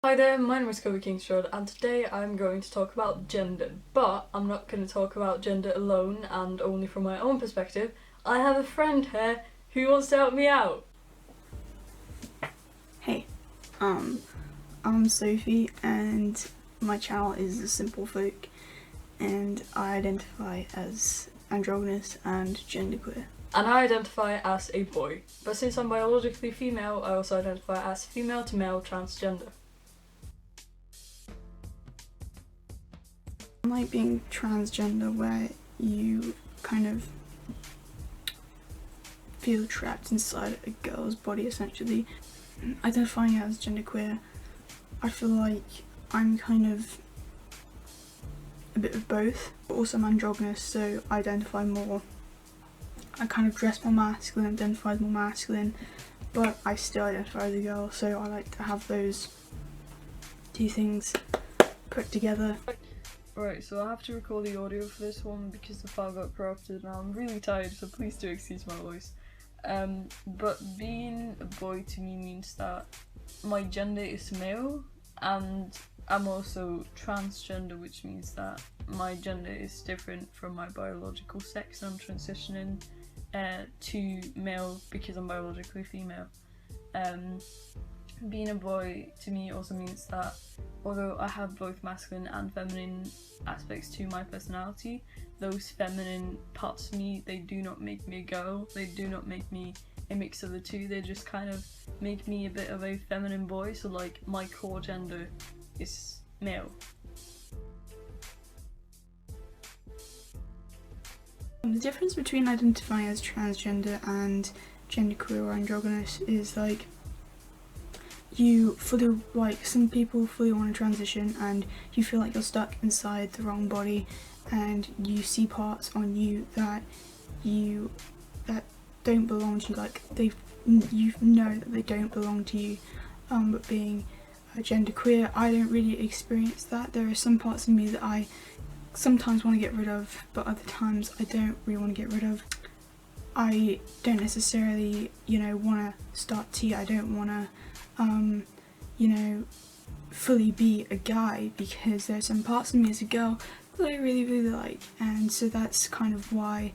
Hi there, my name is Kovu Kingsrod and today I'm going to talk about gender, but I'm not going to talk about gender alone and only from my own perspective. I have a friend here who wants to help me out. Hey, I'm Sophie and my channel is TheSimpleFolk and I identify as androgynous and genderqueer. And I identify as a boy, but since I'm biologically female, I also identify as female to male transgender. Like being transgender where you kind of feel trapped inside a girl's body essentially. Identifying as genderqueer, I feel like I'm kind of a bit of both, but also I'm androgynous, so I identify more, I kind of dress more masculine, identify as more masculine, but I still identify as a girl, so I like to have those two things put together. Right, so I have to record the audio for this one because the file got corrupted and I'm really tired, so please do excuse my voice. But being a boy to me means that my gender is male and I'm also transgender, which means that my gender is different from my biological sex and I'm transitioning to male because I'm biologically female. Being a boy to me also means that although I have both masculine and feminine aspects to my personality, those feminine parts of me, they do not make me a girl, they do not make me a mix of the two, they just kind of make me a bit of a feminine boy, so like my core gender is male. The difference between identifying as transgender and genderqueer or androgynous is like you fully, like some people fully want to transition and you feel like you're stuck inside the wrong body and you see parts on you that don't belong to you, like you know that they don't belong to you, but being genderqueer, I don't really experience that. There are some parts of me that I sometimes want to get rid of, but other times I don't really want to get rid of. I don't necessarily, want to start tea. I don't want to fully be a guy because there's some parts of me as a girl that I really, really like, and so that's kind of why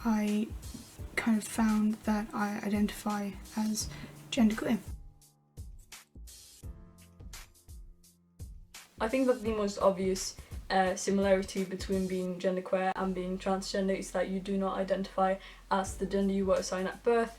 I kind of found that I identify as genderqueer. I think that the most obvious similarity between being genderqueer and being transgender is that you do not identify as the gender you were assigned at birth,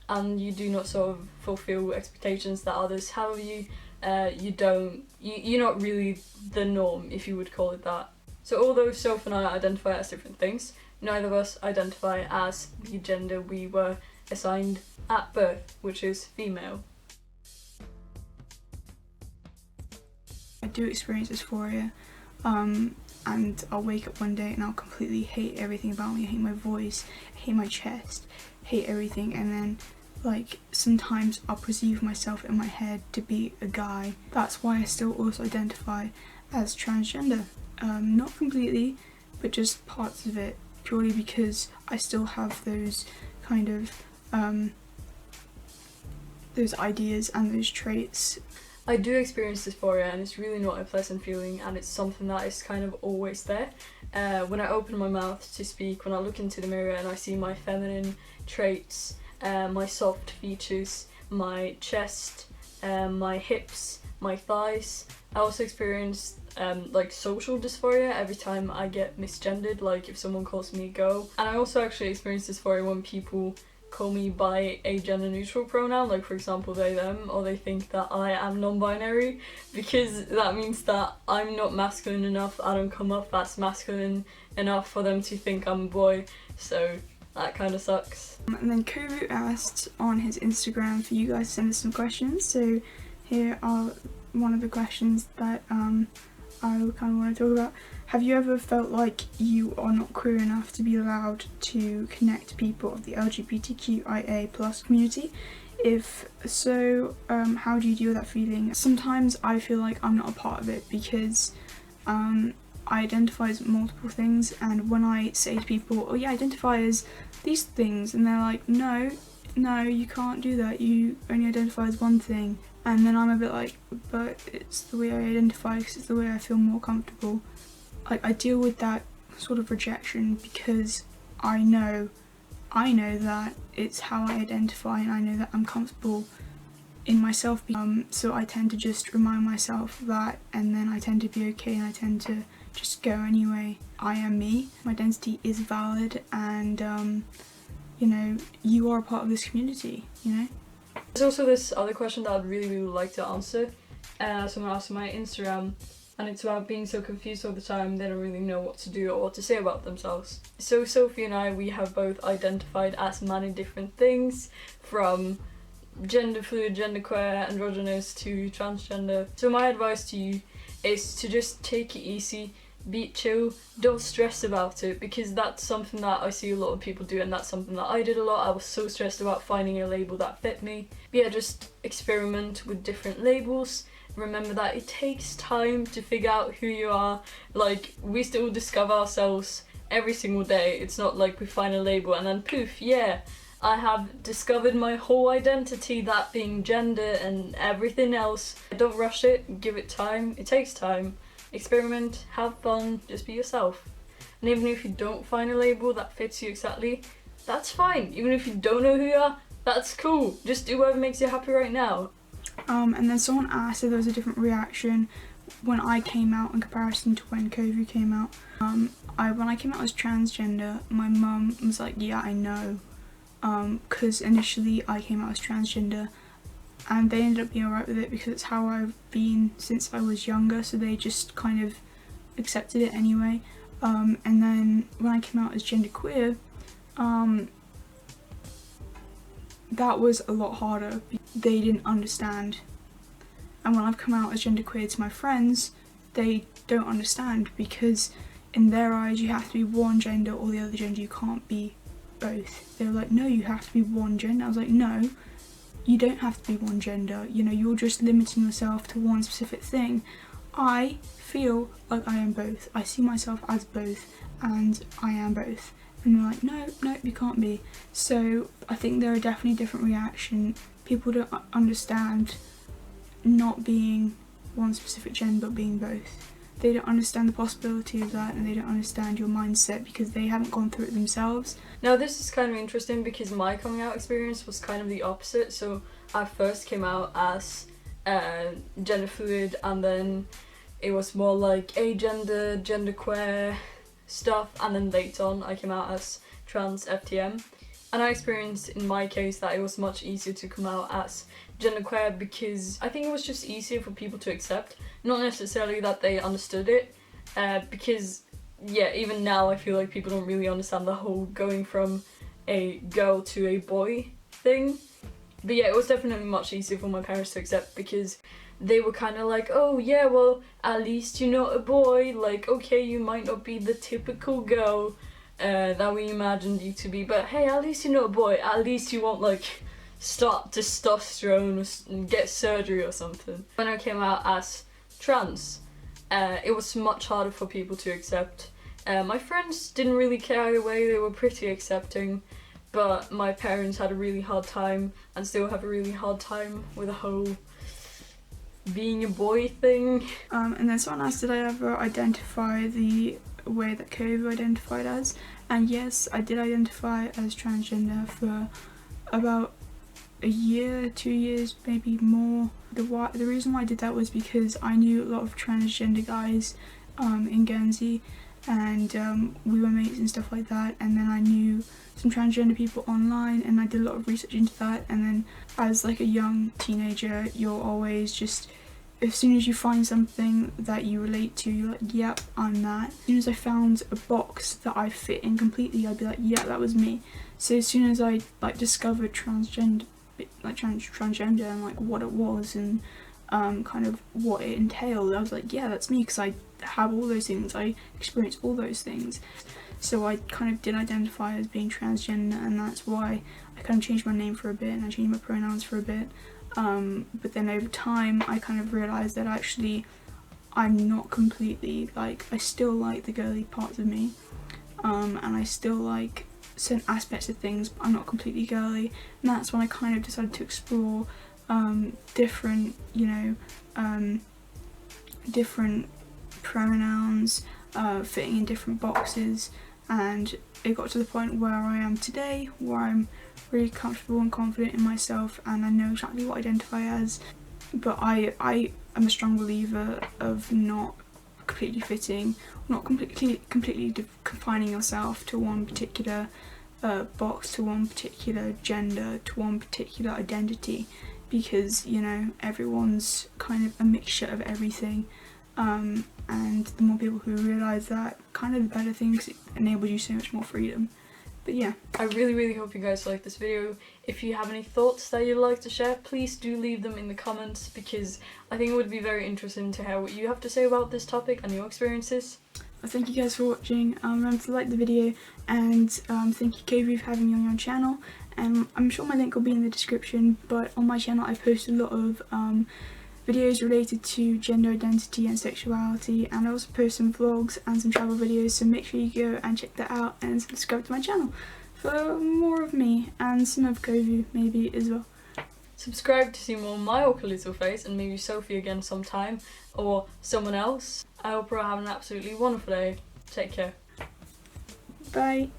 and you do not sort of fulfill expectations that others have of you. You're not really the norm, if you would call it that. So although Sophie and I identify as different things, neither of us identify as the gender we were assigned at birth, which is female. I do experience dysphoria, and I'll wake up one day and I'll completely hate everything about me. I hate my voice, I hate my chest, hate everything, and then like sometimes I'll perceive myself in my head to be a guy. That's why I still also identify as transgender. Not completely, but just parts of it, purely because I still have those kind of those ideas and those traits. I do experience dysphoria and it's really not a pleasant feeling, and it's something that is kind of always there. When I open my mouth to speak, when I look into the mirror and I see my feminine traits, my soft features, my chest, my hips, my thighs. I also experience like social dysphoria every time I get misgendered, like if someone calls me a girl. And I also actually experience dysphoria when people call me by a gender neutral pronoun, like for example they, them, or they think that I am non-binary, because that means that I'm not masculine enough, I don't come off as masculine enough for them to think I'm a boy, so that kind of sucks. And then Kovu asked on his Instagram for you guys to send us some questions, so here are one of the questions that I kind of want to talk about. Have you ever felt like you are not queer enough to be allowed to connect to people of the LGBTQIA+ community? If so, how do you deal with that feeling? Sometimes I feel like I'm not a part of it because I identify as multiple things, and when I say to people, oh yeah, I identify as these things, and they're like, no, you can't do that, you only identify as one thing. and then I'm a bit like, but it's the way I identify because it's the way I feel more comfortable. Like, I deal with that sort of rejection because I know that it's how I identify, and I know that I'm comfortable in myself. So I tend to just remind myself that, and then I tend to be okay, and I tend to just go anyway. I am me. My identity is valid, and you know, you are a part of this community, you know? There's also this other question that I'd really like to answer. Someone asked on my Instagram, and it's about being so confused all the time they don't really know what to do or what to say about themselves. So Sophie and I, we have both identified as many different things, from gender fluid, genderqueer, androgynous to transgender. So my advice to you is to just take it easy, be chill, don't stress about it, because that's something that I see a lot of people do, and that's something that I did a lot. I was so stressed about finding a label that fit me. But yeah, just experiment with different labels. Remember that it takes time to figure out who you are. Like, we still discover ourselves every single day. It's not like we find a label and then poof, yeah, I have discovered my whole identity, that being gender and everything else. Don't rush it, give it time. It takes time. Experiment, have fun, just be yourself. And even if you don't find a label that fits you exactly, that's fine. Even if you don't know who you are, that's cool. Just do whatever makes you happy right now. And then someone asked if there was a different reaction when I came out in comparison to when Kovu came out. When I came out as transgender, my mum was like, yeah, I know. Because initially I came out as transgender, and they ended up being alright with it because it's how I've been since I was younger, so they just kind of accepted it anyway. And then when I came out as genderqueer, that was a lot harder. They didn't understand. And when I've come out as genderqueer to my friends, they don't understand, because in their eyes you have to be one gender or the other gender, you can't be both. They were like, no, you have to be one gender. I was like, no, you don't have to be one gender, you know, you're just limiting yourself to one specific thing. I feel like I am both. I see myself as both, and I am both. And they're like, no, you can't be. So I think there are definitely different reaction. People don't understand not being one specific gender but being both. They don't understand the possibility of that, and they don't understand your mindset because they haven't gone through it themselves. Now this is kind of interesting because my coming out experience was kind of the opposite. So I first came out as gender fluid, and then it was more like agender, genderqueer stuff, and then later on I came out as trans FTM. And I experienced in my case that it was much easier to come out as genderqueer because I think it was just easier for people to accept, not necessarily that they understood it, because yeah, even now I feel like people don't really understand the whole going from a girl to a boy thing. But yeah, it was definitely much easier for my parents to accept because they were kind of like, oh yeah, well, at least you're not a boy, like, okay, you might not be the typical girl that we imagined you to be, but hey, at least you're not a boy, at least you won't like start testosterone and get surgery or something. When I came out as trans, it was much harder for people to accept. My friends didn't really care either way, they were pretty accepting, but my parents had a really hard time and still have a really hard time with the whole being a boy thing. And then someone asked, did I ever identify the way that Kovu identified as? And yes, I did identify as transgender for about a year, 2 years, maybe more. The reason why I did that was because I knew a lot of transgender guys in Guernsey, and we were mates and stuff like that, and then I knew some transgender people online, and I did a lot of research into that. And then as like a young teenager, you're always just, as soon as you find something that you relate to, you're like, yep, I'm that. As soon as I found a box that I fit in completely, I'd be like, yeah, that was me. So as soon as I like discovered transgender and like what it was and kind of what it entailed, I was like, yeah, that's me, because I have all those things, I experience all those things. So I kind of did identify as being transgender, and that's why I kind of changed my name for a bit and I changed my pronouns for a bit. But then over time I kind of realised that actually I'm not completely, like, I still like the girly parts of me, and I still like certain aspects of things, but I'm not completely girly. And that's when I kind of decided to explore different, different pronouns, fitting in different boxes, and it got to the point where I am today, where I'm really comfortable and confident in myself, and I know exactly what I identify as. But I am a strong believer of not completely fitting, not completely confining yourself to one particular box, to one particular gender, to one particular identity, because everyone's kind of a mixture of everything, and the more people who realise that, kind of the better thing, because it enables you so much more freedom. But yeah, I really hope you guys like this video. If you have any thoughts that you'd like to share, please do leave them in the comments, because I think it would be very interesting to hear what you have to say about this topic and your experiences. Thank you guys for watching. Remember to like the video, and thank you Kovu for having me on your channel. And I'm sure my link will be in the description, but on my channel I post a lot of videos related to gender identity and sexuality, and I also post some vlogs and some travel videos, so make sure you go and check that out and subscribe to my channel for more of me and some of Kovu maybe as well. Subscribe to see more of my awkward little face and maybe Sophie again sometime, or someone else. I hope you're having an absolutely wonderful day. Take care. Bye.